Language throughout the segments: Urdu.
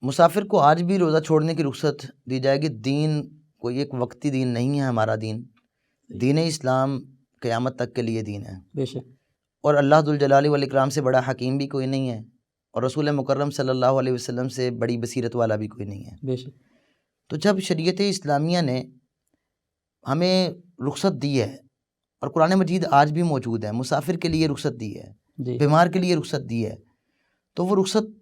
مسافر کو آج بھی روزہ چھوڑنے کی رخصت دی جائے گی۔ دین کوئی ایک وقتی دین نہیں ہے ہمارا دین، دین اسلام قیامت تک کے لیے دین ہے، بے شک، اور اللہ ذوالجلال والاکرام سے بڑا حکیم بھی کوئی نہیں ہے، اور رسول مکرم صلی اللہ علیہ وسلم سے بڑی بصیرت والا بھی کوئی نہیں ہے۔ بے شک، تو جب شریعت اسلامیہ نے ہمیں رخصت دی ہے، اور قرآن مجید آج بھی موجود ہے، مسافر کے لیے رخصت دی ہے، جی بیمار کے لیے رخصت دی ہے، تو وہ رخصت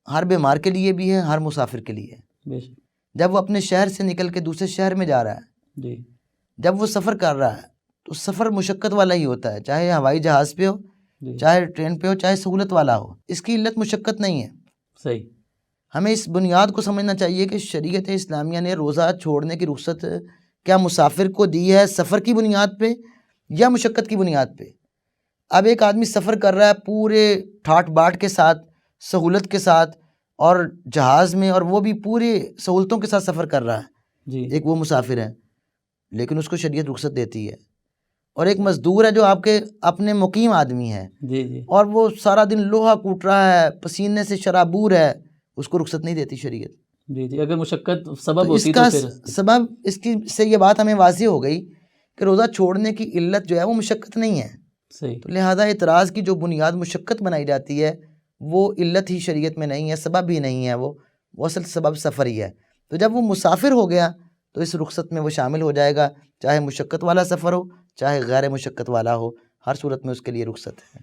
ہر بیمار کے لیے بھی ہے، ہر مسافر کے لیے ہے۔ بے شک، جب وہ اپنے شہر سے نکل کے دوسرے شہر میں جا رہا ہے، جی جب وہ سفر کر رہا ہے، تو سفر مشقت والا ہی ہوتا ہے، چاہے ہوائی جہاز پہ ہو، جی، چاہے ٹرین پہ ہو، چاہے سہولت والا ہو، اس کی علت مشقت نہیں ہے۔ صحیح، ہمیں اس بنیاد کو سمجھنا چاہیے کہ شریعت اسلامیہ نے روزہ چھوڑنے کی رخصت کیا مسافر کو دی ہے سفر کی بنیاد پہ یا مشقت کی بنیاد پہ؟ اب ایک آدمی سفر کر رہا ہے پورے ٹھاٹ باٹ کے ساتھ، سہولت کے ساتھ، اور جہاز میں، اور وہ بھی پورے سہولتوں کے ساتھ سفر کر رہا ہے، جی ایک وہ مسافر ہے، لیکن اس کو شریعت رخصت دیتی ہے۔ اور ایک مزدور ہے جو آپ کے اپنے مقیم آدمی ہے، جی جی، اور وہ سارا دن لوہا کوٹ رہا ہے، پسینے سے شرابور ہے، اس کو رخصت نہیں دیتی شریعت۔ جی جی، اگر مشقت تو سبب اس ہوتی کا تو پھر سبب، اس کی سے یہ بات ہمیں واضح ہو گئی کہ روزہ چھوڑنے کی علت جو ہے وہ مشقت نہیں ہے، صحیح، تو لہذا اعتراض کی جو بنیاد مشقت بنائی جاتی ہے وہ علت ہی شریعت میں نہیں ہے، سبب ہی نہیں ہے، وہ اصل سبب سفر ہی ہے۔ تو جب وہ مسافر ہو گیا تو اس رخصت میں وہ شامل ہو جائے گا، چاہے مشقت والا سفر ہو چاہے غیر مشقت والا ہو، ہر صورت میں اس کے لیے رخصت ہے۔